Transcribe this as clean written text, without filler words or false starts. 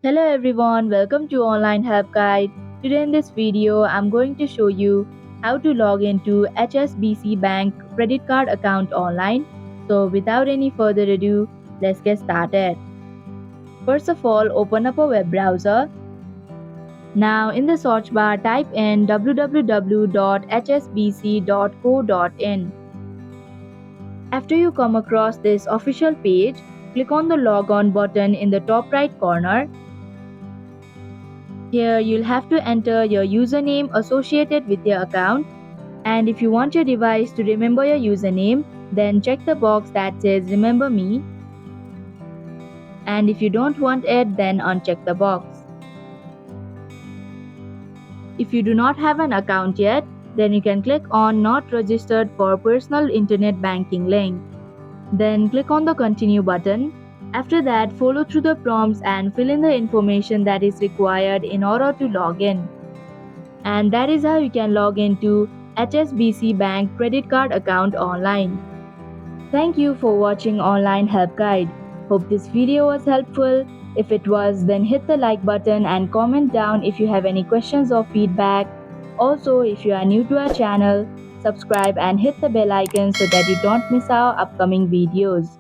Hello everyone, welcome to Online Help Guide. Today in this video, I'm going to show you how to log into HSBC Bank credit card account online. So without any further ado, let's get started. First of all, open up a web browser. Now in the search bar, type in www.hsbc.co.in. After you come across this official page, click on the Log On button in the top right corner. Here you'll have to enter your username associated with your account, and if you want your device to remember your username, then check the box that says remember me, and if you don't want it, then uncheck the box. If you do not have an account yet, then you can click on not registered for personal internet banking link. Then click on the continue button. After that, follow through the prompts and fill in the information that is required in order to log in. And that is how you can log into HSBC Bank credit card account online. Thank you for watching Online Help Guide. Hope this video was helpful. If it was, then hit the like button and comment down if you have any questions or feedback. Also, if you are new to our channel, subscribe and hit the bell icon so that you don't miss our upcoming videos.